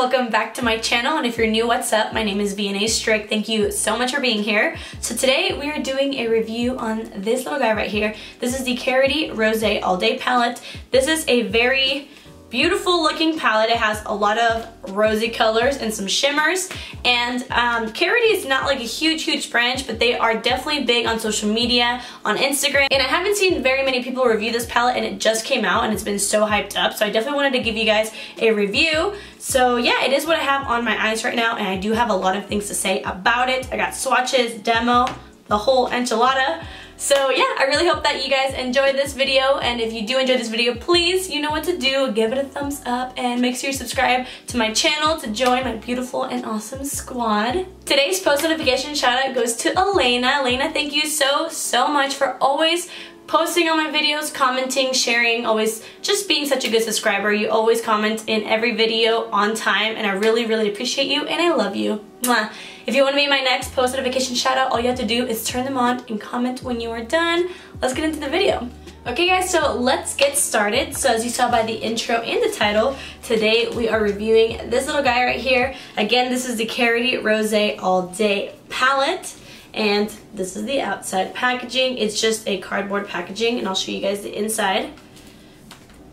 welcome back to my channel, and if you're new, what's up? My name is vianney.strick. Thank you so much for being here. So today we are doing a review on this little guy right here. This is the Karity Rose All Day palette. This is a very beautiful looking palette. It has a lot of rosy colors and some shimmers, and Karity is not like a huge brand, but they are definitely big on social media, on Instagram, and I haven't seen very many people review this palette, and it just came out and it's been so hyped up, so I definitely wanted to give you guys a review. So yeah, it is what I have on my eyes right now, and I do have a lot of things to say about it. I got swatches, demo, the whole enchilada. So yeah, I really hope that you guys enjoy this video, and if you do enjoy this video, please, you know what to do. Give it a thumbs up and make sure you subscribe to my channel to join my beautiful and awesome squad. Today's post notification shout out goes to Elena. Elena, thank you so much for always posting on my videos, commenting, sharing, always just being such a good subscriber. You always comment in every video on time, and I really appreciate you, and I love you. Mwah. If you want to be my next post notification shout out, all you have to do is turn them on and comment when you are done. Let's get into the video. Okay guys, so let's get started. So as you saw by the intro and the title, today we are reviewing this little guy right here. Again, this is the Karity Rose All Day palette. And this is the outside packaging. It's just a cardboard packaging, and I'll show you guys the inside.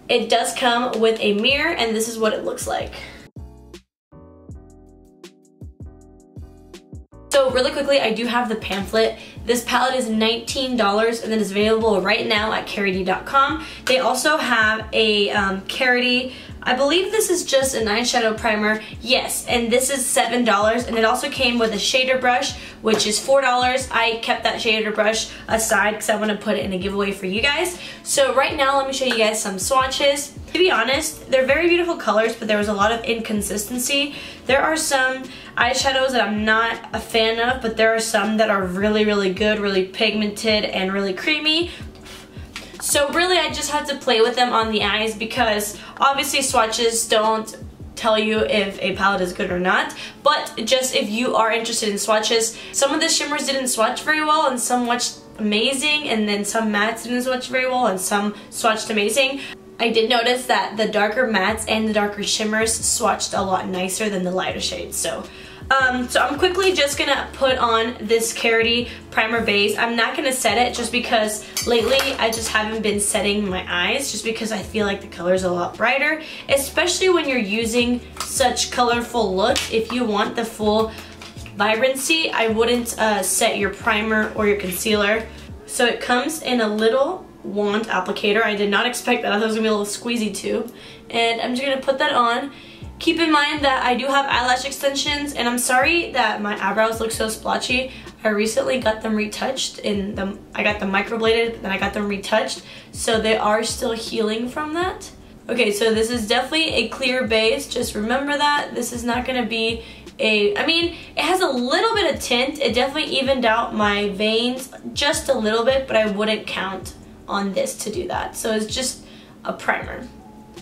It does come with a mirror, and this is what it looks like. So really quickly, I do have the pamphlet. This palette is $19, and it is available right now at Karity.com. They also have a Karity, I believe this is just an eyeshadow primer. Yes, and this is $7, and it also came with a shader brush, which is $4. I kept that shader brush aside because I want to put it in a giveaway for you guys. So right now, let me show you guys some swatches. To be honest, they're very beautiful colors, but there was a lot of inconsistency. There are some eyeshadows that I'm not a fan of, but there are some that are really good, really pigmented, and really creamy. So really, I just had to play with them on the eyes because obviously swatches don't tell you if a palette is good or not, but just if you are interested in swatches, some of the shimmers didn't swatch very well, and some swatched amazing, and then some mattes didn't swatch very well, and some swatched amazing. I did notice that the darker mattes and the darker shimmers swatched a lot nicer than the lighter shades. So I'm quickly just gonna put on this Karity primer base. I'm not gonna set it just because lately I just haven't been setting my eyes, just because I feel like the color's a lot brighter, especially when you're using such colorful looks. If you want the full vibrancy, I wouldn't set your primer or your concealer. So it comes in a little wand applicator. I did not expect that. I thought it was gonna be a little squeezy tube, and I'm just gonna put that on. Keep in mind that I do have eyelash extensions, and I'm sorry that my eyebrows look so splotchy. I recently got them retouched, I got them microbladed, then I got them retouched, so they are still healing from that. Okay, so this is definitely a clear base. Just remember that. This is not gonna be I mean, it has a little bit of tint. It definitely evened out my veins just a little bit, but I wouldn't count on this to do that. So it's just a primer.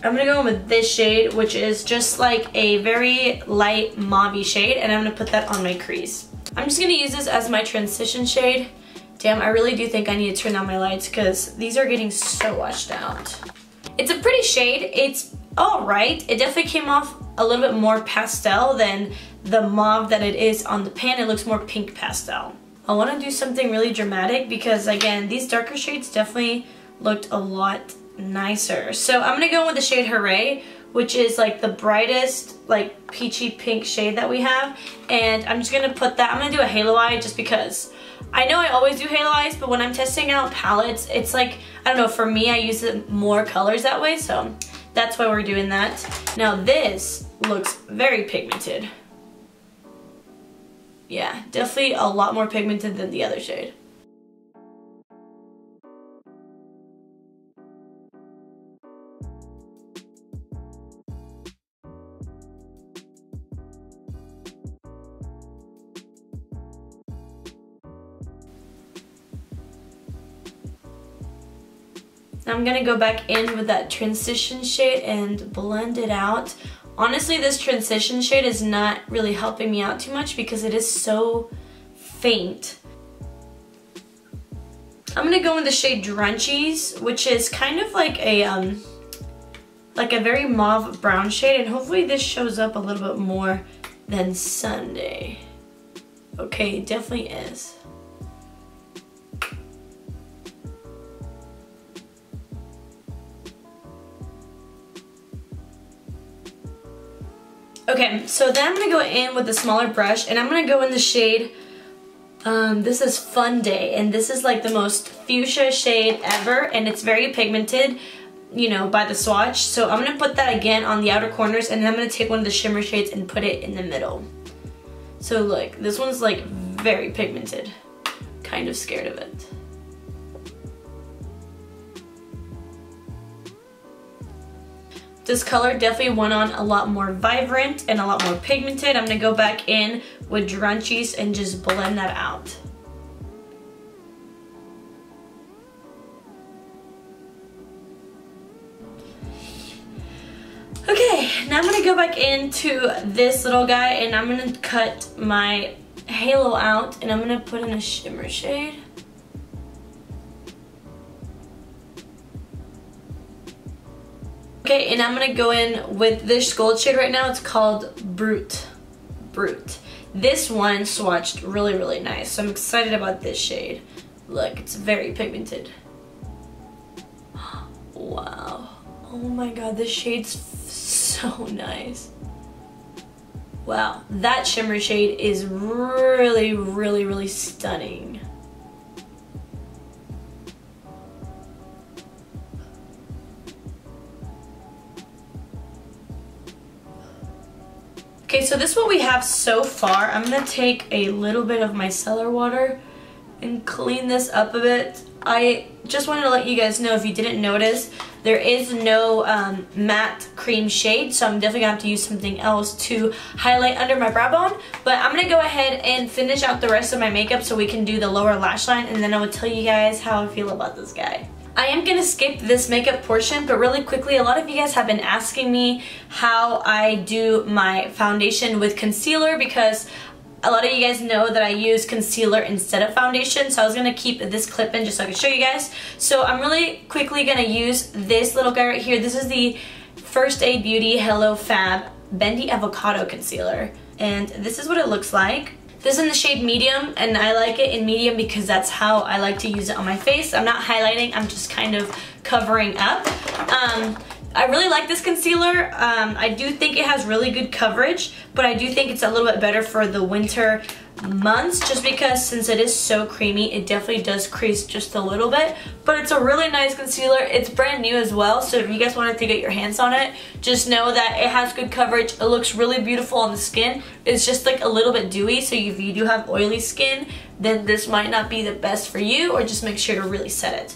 I'm gonna go in with this shade, which is just like a very light mauve shade, and I'm gonna put that on my crease. I'm just gonna use this as my transition shade. Damn, I really do think I need to turn down my lights because these are getting so washed out. It's a pretty shade. It's alright. It definitely came off a little bit more pastel than the mauve that it is on the pan. It looks more pink pastel. I want to do something really dramatic because, again, these darker shades definitely looked a lot nicer. So I'm going to go with the shade Hooray, which is like the brightest, like peachy pink shade that we have. And I'm just going to put that, I'm going to do a halo eye just because I know I always do halo eyes, but when I'm testing out palettes, it's like, I don't know, for me, I use more colors that way. So that's why we're doing that. Now this looks very pigmented. Yeah, definitely a lot more pigmented than the other shade. I'm gonna go back in with that transition shade and blend it out. Honestly, this transition shade is not really helping me out too much because it is so faint. I'm gonna go in the shade Drunchies, which is kind of like a like a very mauve brown shade, and hopefully this shows up a little bit more than Sunday. Okay, it definitely is. Okay, so then I'm going to go in with a smaller brush, and I'm going to go in the shade, this is Fun Day, and this is like the most fuchsia shade ever, and it's very pigmented, you know, by the swatch. So I'm going to put that again on the outer corners, and then I'm going to take one of the shimmer shades and put it in the middle. So look, this one's like very pigmented. Kind of scared of it. This color definitely went on a lot more vibrant and a lot more pigmented. I'm going to go back in with Drunchies and just blend that out. Okay, now I'm going to go back into this little guy, and I'm going to cut my halo out, and I'm going to put in a shimmer shade. Okay, and I'm going to go in with this gold shade right now. It's called Brute. This one swatched really, really nice, so I'm excited about this shade. Look, it's very pigmented. Wow. Oh my god, this shade's so nice. Wow, that shimmer shade is really, really, really stunning. Okay, so this is what we have so far. I'm going to take a little bit of micellar water and clean this up a bit. I just wanted to let you guys know, if you didn't notice, there is no matte cream shade, so I'm definitely going to have to use something else to highlight under my brow bone. But I'm going to go ahead and finish out the rest of my makeup so we can do the lower lash line, and then I will tell you guys how I feel about this guy. I am going to skip this makeup portion, but really quickly, a lot of you guys have been asking me how I do my foundation with concealer, because a lot of you guys know that I use concealer instead of foundation, so I was going to keep this clip in just so I could show you guys. So I'm really quickly going to use this little guy right here. This is the First Aid Beauty Hello Fab Bendy Avocado Concealer, and this is what it looks like. This is in the shade medium, and I like it in medium because that's how I like to use it on my face. I'm not highlighting, I'm just kind of covering up. I really like this concealer. I do think it has really good coverage, but I do think it's a little bit better for the winter months, just because since it is so creamy, it definitely does crease just a little bit. But it's a really nice concealer. It's brand new as well, so if you guys wanted to get your hands on it, just know that it has good coverage. It looks really beautiful on the skin. It's just like a little bit dewy, so if you do have oily skin, then this might not be the best for you, or just make sure to really set it.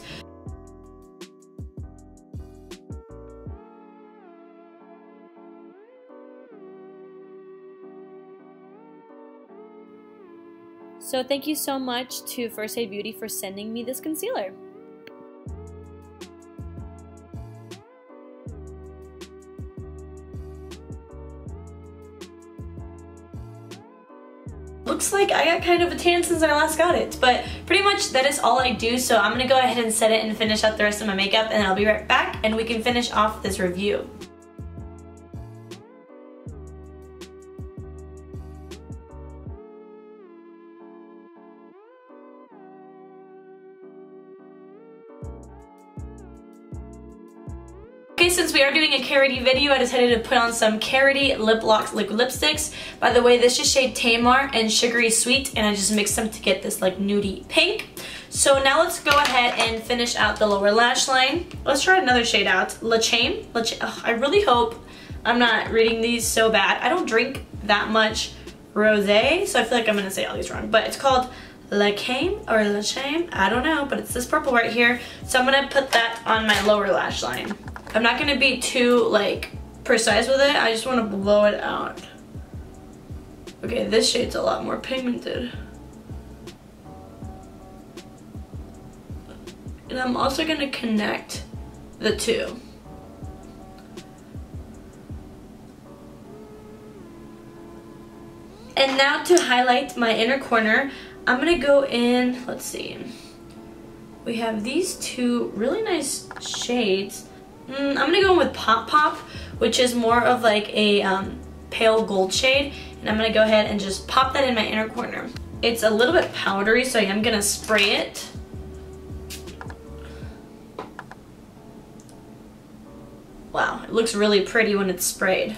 So thank you so much to First Aid Beauty for sending me this concealer. Looks like I got kind of a tan since I last got it, but pretty much that is all I do, so I'm gonna go ahead and set it and finish up the rest of my makeup, and I'll be right back and we can finish off this review. Okay, since we are doing a Karity video, I decided to put on some Karity Lip Locks liquid lipsticks. By the way, this is shade Tamar and Sugary Sweet, and I just mixed them to get this like nudie pink. So now let's go ahead and finish out the lower lash line. Let's try another shade out. La Chain. Oh, I really hope I'm not reading these so bad. I don't drink that much rosé, so I feel like I'm gonna say all these wrong, but it's called La Chain or La Chain, I don't know, but it's this purple right here. So I'm gonna put that on my lower lash line. I'm not gonna be too like precise with it, I just wanna blow it out. Okay, this shade's a lot more pigmented. And I'm also gonna connect the two. And now to highlight my inner corner, I'm gonna go in, let's see. We have these two really nice shades. I'm gonna go with Pop Pop, which is more of like a pale gold shade, and I'm gonna go ahead and just pop that in my inner corner. It's a little bit powdery, so I am gonna spray it. Wow, it looks really pretty when it's sprayed.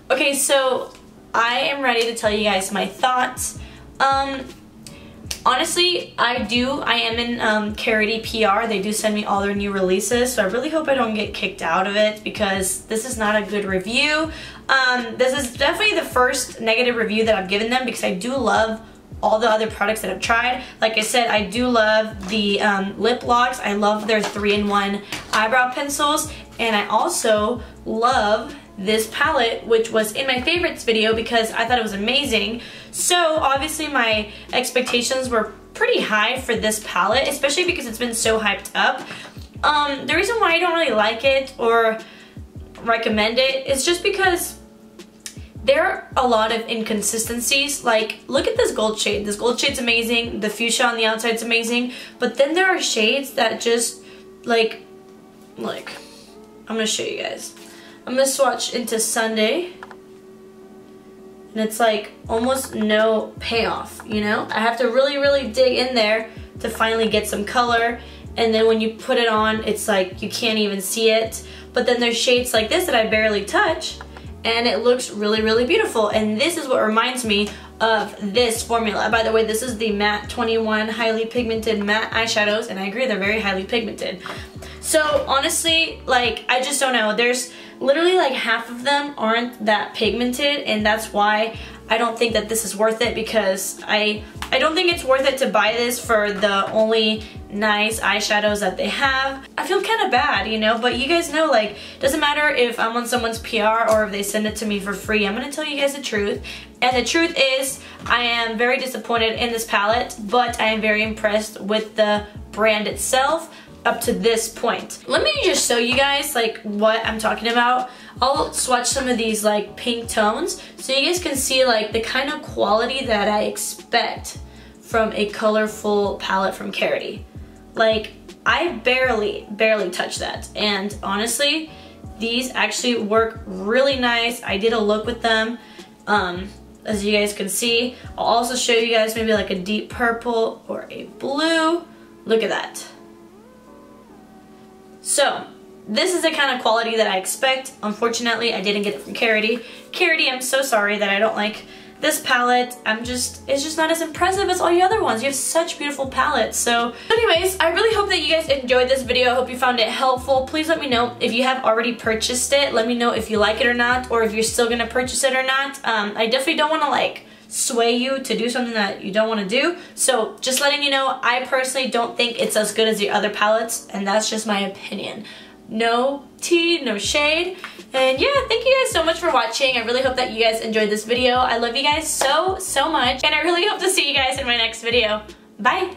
Okay, so I am ready to tell you guys my thoughts. Honestly, I am in Karity PR. They do send me all their new releases, so I really hope I don't get kicked out of it because this is not a good review. This is definitely the first negative review that I've given them because I do love all the other products that I've tried. Like I said, I do love the lip locks. I love their 3-in-1 eyebrow pencils, and I also love this palette, which was in my favorites video because I thought it was amazing. So obviously my expectations were pretty high for this palette, especially because it's been so hyped up. The reason why I don't really like it or recommend it is just because there are a lot of inconsistencies. Like, look at this gold shade. This gold shade's amazing. The fuchsia on the outside is amazing. But then there are shades that just, like, I'm gonna show you guys. I'm gonna swatch into Sunday. And it's like almost no payoff, you know? I have to really, really dig in there to finally get some color. And then when you put it on, it's like you can't even see it. But then there's shades like this that I barely touch, and it looks really, really beautiful. And this is what reminds me of this formula. By the way, this is the Matte 21 Highly Pigmented Matte Eyeshadows, and I agree, they're very highly pigmented. So honestly, like, I just don't know. There's literally like half of them aren't that pigmented, and that's why I don't think that this is worth it, because I don't think it's worth it to buy this for the only nice eyeshadows that they have. I feel kind of bad, you know, but you guys know, like, doesn't matter if I'm on someone's PR or if they send it to me for free. I'm gonna tell you guys the truth. And the truth is, I am very disappointed in this palette, but I am very impressed with the brand itself up to this point. Let me just show you guys like what I'm talking about. I'll swatch some of these like pink tones so you guys can see like the kind of quality that I expect from a colorful palette from Karity. Like, I barely touch that, and honestly these actually work really nice. I did a look with them, as you guys can see. I'll also show you guys maybe like a deep purple or a blue. Look at that. So this is the kind of quality that I expect. Unfortunately, I didn't get it from Karity. Karity, I'm so sorry that I don't like this palette. It's just not as impressive as all the other ones. You have such beautiful palettes. So anyways, I really hope that you guys enjoyed this video. I hope you found it helpful. Please let me know if you have already purchased it. Let me know if you like it or not, or if you're still gonna purchase it or not. I definitely don't wanna like sway you to do something that you don't want to do. So just letting you know, I personally don't think it's as good as the other palettes, and that's just my opinion. No tea, no shade. And yeah, thank you guys so much for watching. I really hope that you guys enjoyed this video. I love you guys so much, and I really hope to see you guys in my next video. Bye!